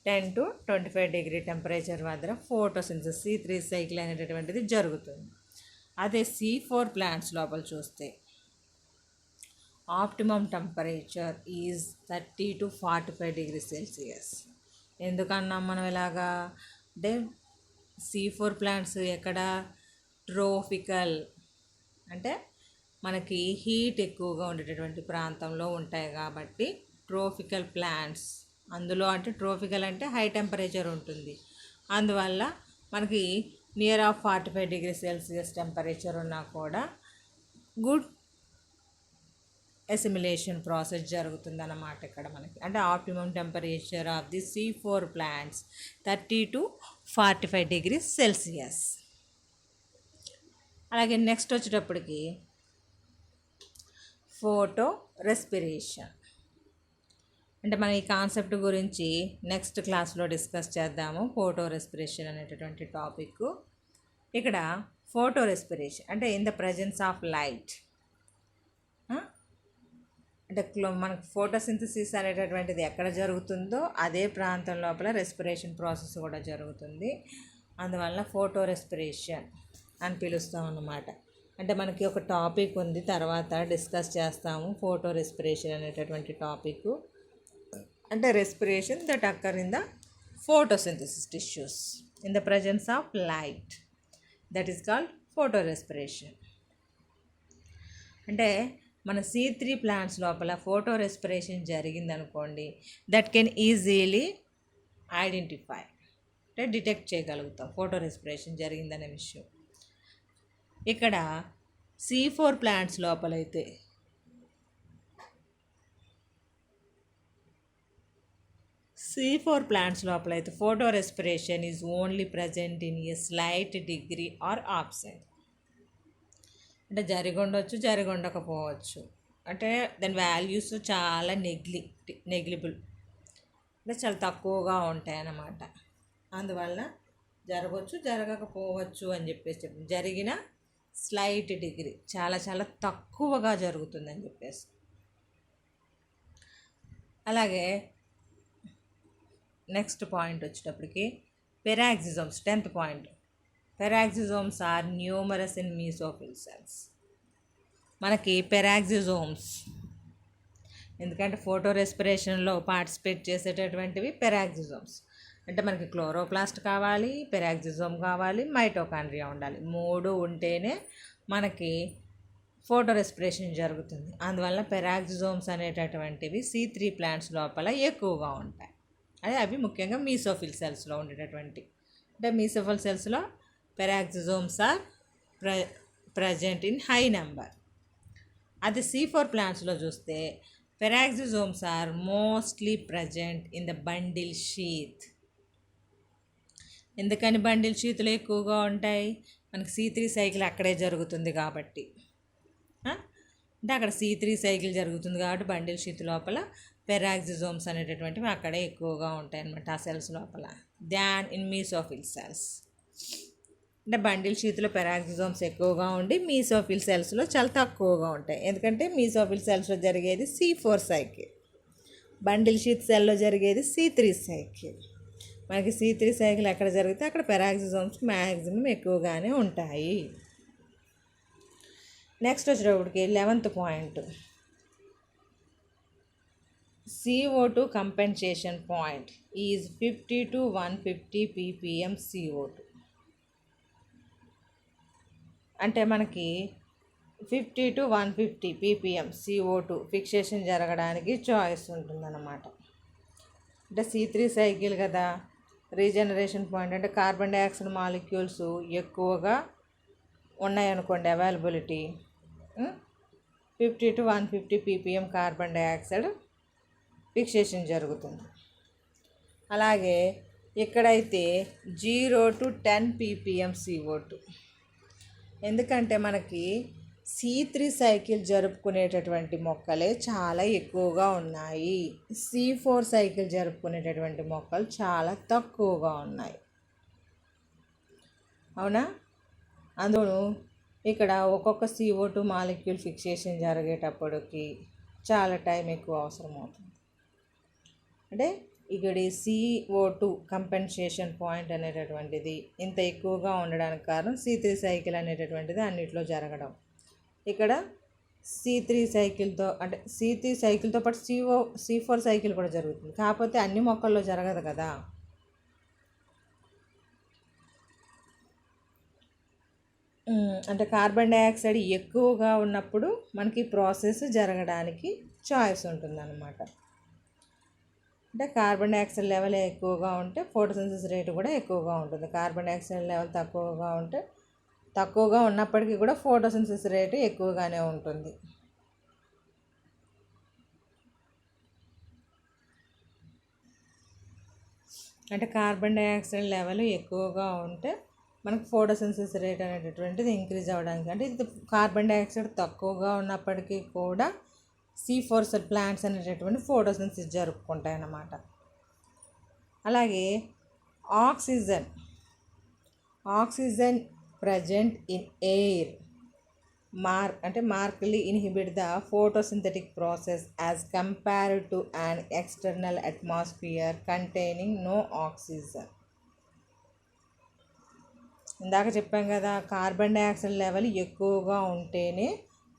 10 to 25 degree టెంపరేచర్ వద్ద ఫోటోసింథసిస్ C3 సైకిల్ అనేటటువంటిది జరుగుతుంది. అదే C4 ప్లాంట్స్ లోపల చూస్తే optimum temperature is 30 to 45 degrees Celsius. ఎందుకన్నాం మనం ఇలాగా అంటే C4 ప్లాంట్స్ ఎక్కడ ట్రోపికల్, అంటే మనకి హీట్ ఎక్కువగా ఉండేటటువంటి ప్రాంతంలో ఉంటాయి కాబట్టి ట్రోపికల్ ప్లాంట్స్. అందులో అంటే ట్రోపికల్ అంటే హై టెంపరేచర్ ఉంటుంది, అందువల్ల మనకి near of 45 degrees Celsius temperature ఉన్నా కూడా గుడ్ ఎసిమిలేషన్ ప్రాసెస్ జరుగుతుంది అన్నమాట ఇక్కడ మనకి. అంటే optimum temperature of the C4 plants 30 to 45 degrees Celsius. అలాగే నెక్స్ట్ వచ్చేటప్పటికి ఫోటో రెస్పిరేషన్. అంటే మనం ఈ కాన్సెప్ట్ గురించి నెక్స్ట్ క్లాస్లో డిస్కస్ చేద్దాము. ఫోటో రెస్పిరేషన్ అనేటటువంటి టాపిక్. ఇక్కడ ఫోటో రెస్పిరేషన్ అంటే in the presence of light, అంటే మనకు ఫోటోసింథసిస్ అనేటటువంటిది ఎక్కడ జరుగుతుందో అదే ప్రాంతం లోపల రెస్పిరేషన్ ప్రాసెస్ కూడా జరుగుతుంది. అందువల్ల ఫోటో రెస్పిరేషన్ అని పిలుస్తాం అన్నమాట. అంటే మనకి ఒక టాపిక్ ఉంది, తర్వాత డిస్కస్ చేస్తాము ఫోటో రెస్పిరేషన్ అనేటటువంటి టాపిక్. అంటే respiration that occur in the photosynthesis tissues in the presence of light, that is called photorespiration. అంటే మన C3 ప్లాంట్స్ లోపల ఫోటో రెస్పిరేషన్ జరిగిందనుకోండి, దట్ కెన్ ఈజీలీ ఐడెంటిఫై, అంటే డిటెక్ట్ చేయగలుగుతాం ఫోటో రెస్పిరేషన్ జరిగిందనే విషయం. ఇక్కడ C4 ప్లాంట్స్ లోపలైతే C4 ప్లాంట్స్ లోపల అయితే photo respiration is only present in a slight degree or absent. అంటే జరిగి ఉండొచ్చు, జరిగి ఉండకపోవచ్చు. అంటే దాని వాల్యూస్ చాలా నెగ్లిబుల్, అంటే చాలా తక్కువగా ఉంటాయి అన్నమాట. అందువల్ల జరగవచ్చు, జరగకపోవచ్చు అని చెప్పేసి జరిగిన స్లైట్ డిగ్రీ చాలా చాలా తక్కువగా జరుగుతుందని చెప్పేసి. అలాగే నెక్స్ట్ పాయింట్ వచ్చేటప్పటికి peroxisomes, 10th point. Peroxisomes are numerous in mesophyll cells. మనకి పెరాక్సిజోమ్స్ ఎందుకంటే ఫోటో రెస్పిరేషన్లో పార్టిసిపేట్ చేసేటటువంటివి పెరాక్సిజోమ్స్. అంటే మనకి క్లోరోప్లాస్ట్ కావాలి, పెరాక్సిజోమ్ కావాలి, మైటోకాండ్రియా ఉండాలి. 3 ఉంటేనే మనకి ఫోటో రెస్పిరేషన్ జరుగుతుంది. అందువల్ల పెరాక్సిజోమ్స్ అనేటటువంటివి C3 ప్లాంట్స్ లోపల ఎక్కువగా ఉంటాయి. అవి ముఖ్యంగా మీసోఫిల్ సెల్స్లో ఉండేటటువంటి, అంటే మీసోఫిల్ సెల్స్లో peroxisomes are present in high number. అది C4 ప్లాంట్స్లో చూస్తే peroxisomes are mostly present in the bundle sheath. ఎందుకని బండిల్ షీత్లో ఎక్కువగా ఉంటాయి? మనకి C3 సైకిల్ అక్కడే జరుగుతుంది కాబట్టి, అంటే అక్కడ C3 సైకిల్ జరుగుతుంది కాబట్టి బండిల్ షీత్ లోపల పెరాక్సిజోమ్స్ అనేటటువంటివి అక్కడే ఎక్కువగా ఉంటాయి అన్నమాట ఆ సెల్స్ లోపల, దాన్ ఇన్ మీసోఫిల్ సెల్స్. అంటే బండిల్ షీత్లో పెరాక్సిజోమ్స్ ఎక్కువగా ఉండి మీసోఫిల్ సెల్స్లో చాలా తక్కువగా ఉంటాయి. ఎందుకంటే మీసోఫిల్ సెల్స్లో జరిగేది C4 సైకిల్, బండిల్ షీత్ సెల్లో జరిగేది C3 సైకిల్. మనకి C3 సైకిల్ ఎక్కడ జరిగితే అక్కడ పెరాక్సిజోమ్స్ మ్యాక్సిమం ఎక్కువగానే ఉంటాయి. నెక్స్ట్ వచ్చేటప్పటికి 11th point, CO2 compensation point is 50 to 150 ppm CO2. అంటే మనకి 50 to 150 ppm CO2 ఫిక్సేషన్ జరగడానికి చాయిస్ ఉంటుందన్నమాట. అంటే C3 సైకిల్ కదా, రీజనరేషన్ పాయింట్ అంటే కార్బన్ డైఆక్సైడ్ మాలిక్యూల్స్ ఎక్కువగా ఉన్నాయనుకోండి availability, 50 to 150 ppm carbon dioxide fixation జరుగుతుంది. అలాగే ఇక్కడైతే 0 to 10 ppm CO2. ఎందుకంటే మనకి C3 సైకిల్ జరుపుకునేటటువంటి మొక్కలే చాలా ఎక్కువగా ఉన్నాయి, C4 సైకిల్ జరుపుకునేటటువంటి మొక్కలు చాలా తక్కువగా ఉన్నాయి. అవునా? అందులో ఇక్కడ ఒక్కొక్క CO2 మాలిక్యూల్ ఫిక్సేషన్ జరిగేటప్పటికి చాలా టైం ఎక్కువ అవసరం అవుతుంది. అంటే ఇక్కడ CO2 కంపెన్సేషన్ పాయింట్ అనేటటువంటిది ఇంత ఎక్కువగా ఉండడానికి కారణం C3 సైకిల్ అనేటటువంటిది అన్నిట్లో జరగడం. ఇక్కడ C3 సైకిల్తో అంటే C3 సైకిల్తో పాటు C4 సైకిల్ కూడా జరుగుతుంది, కాకపోతే అన్ని మొక్కల్లో జరగదు కదా. అంటే కార్బన్ డైఆక్సైడ్ ఎక్కువగా ఉన్నప్పుడు మనకి ప్రాసెస్ జరగడానికి చాయిస్ ఉంటుందన్నమాట. అంటే కార్బన్ డైఆక్సైడ్ లెవెల్ ఎక్కువగా ఉంటే ఫోటోసింథసిస్ రేటు కూడా ఎక్కువగా ఉంటుంది. కార్బన్ డైఆక్సైడ్ లెవెల్ తక్కువగా ఉంటే తక్కువగా ఉన్నప్పటికీ కూడా ఫోటోసింథసిస్ రేటు ఎక్కువగానే ఉంటుంది. అంటే కార్బన్ డైఆక్సైడ్ లెవెల్ ఎక్కువగా ఉంటే మనకు ఫోటోసింథసిస్ రేట్ అనేటటువంటిది ఇంక్రీజ్ అవ్వడానికి, అంటే ఇది కార్బన్ డైఆక్సైడ్ తక్కువగా ఉన్నప్పటికీ కూడా C4 ప్లాంట్స్ అనేటటువంటి ఫోటోసింథసిస్ జరుపుకుంటాయి అన్నమాట. అలాగే oxygen present in air markedly inhibit the photosynthetic process as compared to an external atmosphere containing no oxygen. ఇందాక చెప్పాం కదా, కార్బన్ డైఆక్సైడ్ లెవెల్ ఎక్కువగా ఉంటేనే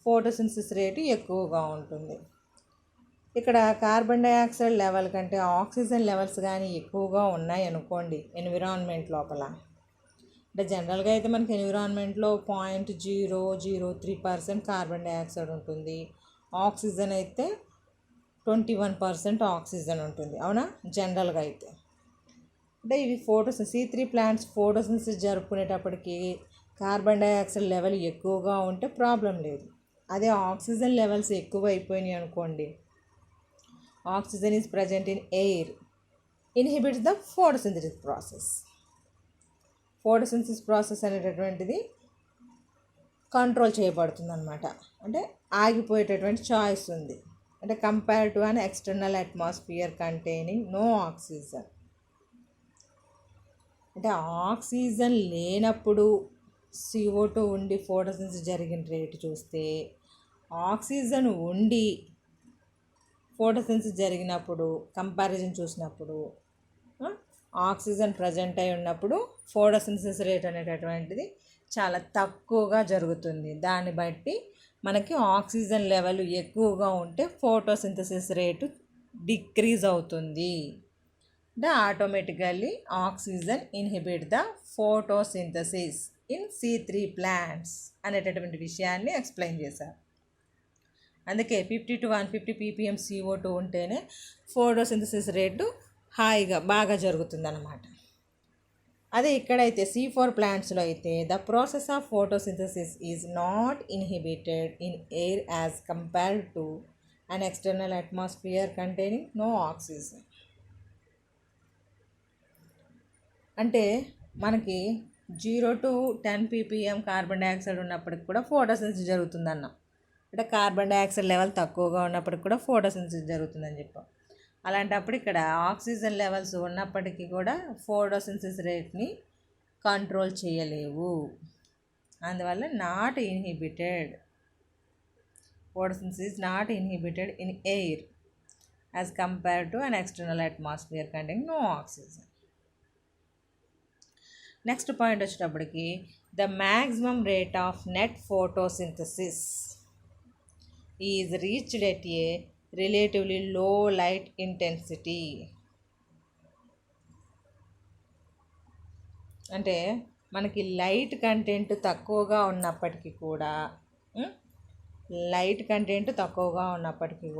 ఫోటోసింథసిస్ రేటు ఎక్కువగా ఉంటుంది. ఇక్కడ కార్బన్ డైఆక్సైడ్ లెవెల్ కంటే ఆక్సిజన్ లెవెల్స్ కానీ ఎక్కువగా ఉన్నాయి అనుకోండి ఎన్విరాన్మెంట్ లోపల, అంటే జనరల్గా అయితే మనకి ఎన్విరాన్మెంట్లో 0.003% కార్బన్ డైఆక్సైడ్ ఉంటుంది, ఆక్సిజన్ అయితే 21% ఆక్సిజన్ ఉంటుంది. అవునా? జనరల్గా అయితే అంటే ఇవి C3 ప్లాంట్స్ ఫోటోసింథసిస్ జరుపుకునేటప్పటికి కార్బన్ డైఆక్సైడ్ లెవెల్ ఎక్కువగా ఉంటే ప్రాబ్లం లేదు. అదే ఆక్సిజన్ లెవెల్స్ ఎక్కువ అయిపోయినాయి అనుకోండి, oxygen is present in air, inhibits the photosynthesis process. Photosynthesis process అనేటటువంటిది కంట్రోల్ చేయబడుతుంది అనమాట. అంటే ఆగిపోయేటటువంటి చాయిస్ ఉంది. అంటే compare to an external atmosphere containing no oxygen. అంటే ఆక్సిజన్ లేనప్పుడు CO2 ఉండి ఫోటోసింథసిస్ జరిగిన రేటు చూస్తే, ఆక్సిజన్ ఉండి ఫోటోసింథసిస్ జరిగినప్పుడు కంపారిజన్ చూసినప్పుడు ఆక్సిజన్ ప్రజెంట్ అయి ఉన్నప్పుడు ఫోటోసింథసిస్ రేట్ అనేటటువంటిది చాలా తక్కువగా జరుగుతుంది. దాన్ని బట్టి మనకి ఆక్సిజన్ లెవెల్ ఎక్కువగా ఉంటే ఫోటోసింథసిస్ రేటు డిక్రీజ్ అవుతుంది. అంటే automatically oxygen inhibit the photosynthesis in C3 plants అనేటటువంటి విషయాన్ని ఎక్స్ప్లెయిన్ చేశారు. అందుకే 50 to 150 ppm CO2 ఉంటేనే ఫోటోసింథసిస్ రేటు హాయిగా బాగా జరుగుతుందన్నమాట. అదే ఇక్కడైతే C4 ప్లాంట్స్లో అయితే the process of photosynthesis is not inhibited in air as compared to an external atmosphere containing no oxygen. అంటే మనకి 0 to 10 ppm కార్బన్ డైఆక్సైడ్ ఉన్నప్పటికి కూడా ఫోటోసింథసిస్ జరుగుతుందన్నాం. అంటే కార్బన్ డైఆక్సైడ్ లెవెల్ తక్కువగా ఉన్నప్పటికి కూడా ఫోటోసింథసిస్ జరుగుతుందని చెప్పాం. అలాంటప్పుడు ఇక్కడ ఆక్సిజన్ లెవెల్స్ ఉన్నప్పటికీ కూడా ఫోటోసింథసిస్ రేట్ని కంట్రోల్ చేయలేవు. అందువల్ల not inhibited, photosynthesis not inhibited in air as compared to an external atmosphere containing no oxygen. Next point వచ్చేటప్పటికి the maximum rate of net photosynthesis is reached at a relatively low light intensity. అంటే మనకి లైట్ కంటెంట్ తక్కువగా ఉన్నప్పటికీ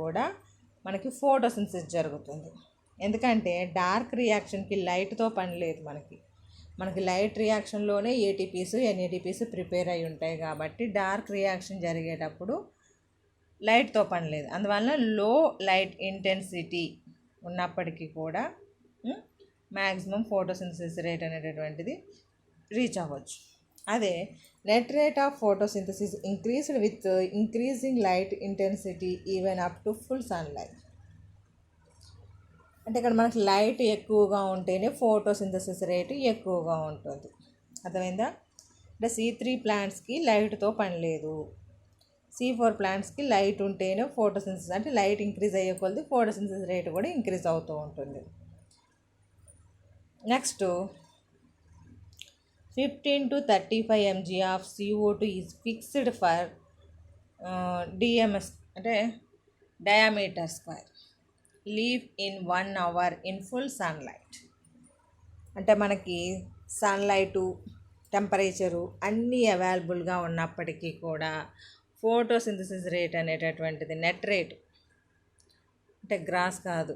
కూడా మనకి ఫోటోసింథసిస్ జరుగుతుంది. ఎందుకంటే డార్క్ రియాక్షన్కి లైట్తో పని లేదు. మనకి లైట్ రియాక్షన్లోనే ATPs NADPs ప్రిపేర్ అయి ఉంటాయి కాబట్టి డార్క్ రియాక్షన్ జరిగేటప్పుడు లైట్తో పని లేదు. అందువలన లో లైట్ ఇంటెన్సిటీ ఉన్నప్పటికీ కూడా మ్యాక్సిమం ఫోటోసింథసిస్ రేట్ అనేటటువంటిది రీచ్ అవ్వచ్చు. అదే net rate of photosynthesis increased with increasing light intensity even up to full sunlight. అంటే ఇక్కడ మనకి లైట్ ఎక్కువగా ఉంటేనే ఫోటోసింథసిస్ రేటు ఎక్కువగా ఉంటుంది. అర్థమైందా? అంటే C3 ప్లాంట్స్కి లైట్తో పని లేదు. C4 ప్లాంట్స్కి లైట్ ఉంటేనే ఫోటోసింథసిస్, అంటే లైట్ ఇంక్రీజ్ అయ్యే కొలది ఫోటోసింథసిస్ రేటు కూడా ఇంక్రీజ్ అవుతూ ఉంటుంది. Next 15 to 35 mg of CO2 is fixed for DMS అంటే diameter square leave in 1 hour in full sunlight. అంటే మనకి సన్లైటు టెంపరేచరు అన్నీ అవైలబుల్గా ఉన్నప్పటికీ కూడా ఫోటోసింథసిస్ రేట్ అనేటటువంటిది నెట్ రేటు, అంటే గ్రాస్ కాదు,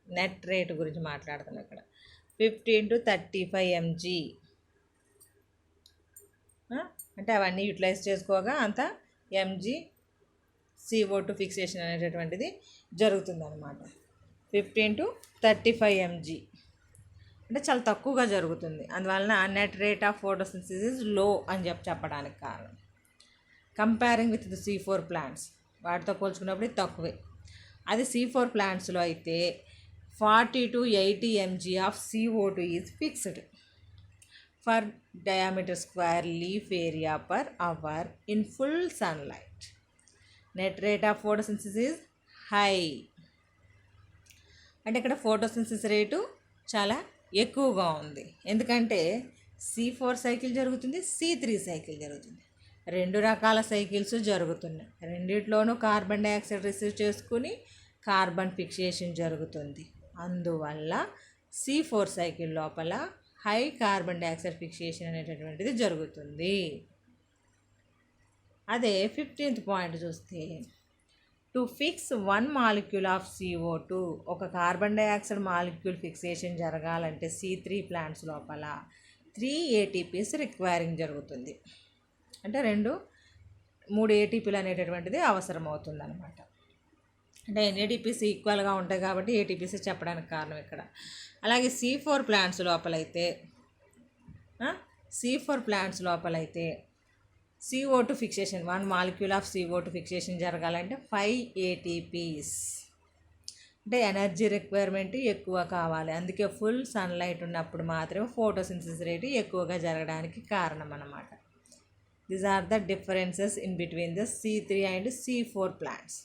నెట్ రేటు గురించి మాట్లాడుతున్నాం ఇక్కడ. 15 to 35 mg అంటే అవన్నీ యూటిలైజ్ చేసుకోగా అంత mg CO2 ఫిక్సేషన్ అనేటటువంటిది జరుగుతుందన్నమాట. 15 to 35 mg అంటే చాలా తక్కువగా జరుగుతుంది. అందువలన net rate of photosynthesis is low అని చెప్పడానికి కారణం. Comparing with the C4 plants, వాటితో పోల్చుకున్నప్పుడు తక్కువే. అది C4 ప్లాంట్స్లో అయితే 40 to 80 mg of CO2 is fixed for diameter square leaf area per hour in full sunlight. Net rate of photosynthesis is high. అంటే ఇక్కడ ఫోటోసింథసిస్ రేటు చాలా ఎక్కువగా ఉంది. ఎందుకంటే C4 సైకిల్ జరుగుతుంది, C3 సైకిల్ జరుగుతుంది. 2 రకాల సైకిల్స్ జరుగుతున్నాయి. రెండిట్లోనూ కార్బన్ డైఆక్సైడ్ రిసీవ్ చేసుకుని కార్బన్ ఫిక్సేషన్ జరుగుతుంది. అందువల్ల C4 సైకిల్ లోపల హై కార్బన్ డైఆక్సైడ్ ఫిక్సేషన్ అనేటటువంటిది జరుగుతుంది. అదే 15th పాయింట్ చూస్తే to fix 1 molecule of CO2, ఒక కార్బన్ డైఆక్సైడ్ మాలిక్యూల్ ఫిక్సేషన్ జరగాలంటే C3 ప్లాంట్స్ లోపల 3 ATPs రిక్వైరింగ్ జరుగుతుంది. అంటే 3 ATPలు అనేటటువంటిది అవసరం అవుతుంది అనమాట. అంటే ఎన్ఏడిపిసి ఈక్వల్గా ఉంటాయి కాబట్టి ఏటీపీసీ చెప్పడానికి కారణం ఇక్కడ. అలాగే C4 ప్లాంట్స్ లోపలైతే CO2 fixation 1 molecule of CO2 fixation జరగాలంటే 5 ATPs. అంటే ఎనర్జీ రిక్వైర్మెంట్ ఎక్కువ కావాలి, అందుకే ఫుల్ సన్లైట్ ఉన్నప్పుడు మాత్రమే ఫోటోసింథసిస్ రేటు ఎక్కువగా జరగడానికి కారణం అన్నమాట. These are the differences in between the C3 and C4 plants.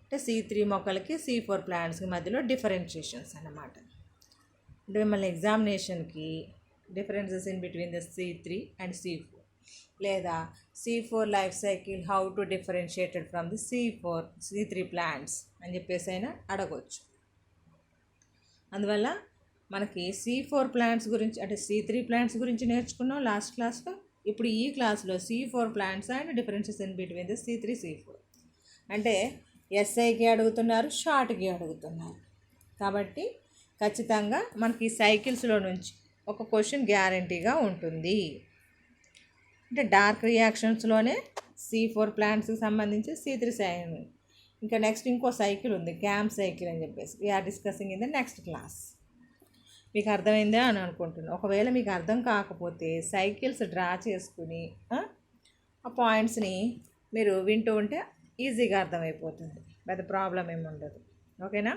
అంటే C3 మొక్కలకి C4 ప్లాంట్స్కి మధ్యలో డిఫరెన్షియేషన్స్ అన్నమాట. అంటే మిమ్మల్ని ఎగ్జామినేషన్కి differences in between the C3 and C4 లేదా C4 life cycle how to differentiated from the C3 plants అని చెప్పేసి అయినా అడగవచ్చు. అందువల్ల మనకి C4 ప్లాంట్స్ గురించి అంటే C3 ప్లాంట్స్ గురించి నేర్చుకున్నాం లాస్ట్ క్లాస్లో. ఇప్పుడు ఈ క్లాస్లో C4 plants and differences in between the C3 C4 అంటే ఎస్ఐకి అడుగుతున్నారు, షార్ట్కి అడుగుతున్నారు. కాబట్టి ఖచ్చితంగా మనకి సైకిల్స్లో నుంచి ఒక క్వశ్చన్ గ్యారంటీగా ఉంటుంది. అంటే డార్క్ రియాక్షన్స్లోనే C4 ప్లాంట్స్కి సంబంధించి C3 సైకిల్. ఇంకా నెక్స్ట్ ఇంకో సైకిల్ ఉంది, క్యాంప్ సైకిల్ అని చెప్పేసి. We're discussing in the next class. మీకు అర్థమైందా అని అనుకుంటున్నాను. ఒకవేళ మీకు అర్థం కాకపోతే సైకిల్స్ డ్రా చేసుకుని ఆ పాయింట్స్ని మీరు వింటూ ఉంటే ఈజీగా అర్థమైపోతుంది, పెద్ద ప్రాబ్లం ఏమి ఉండదు. ఓకేనా?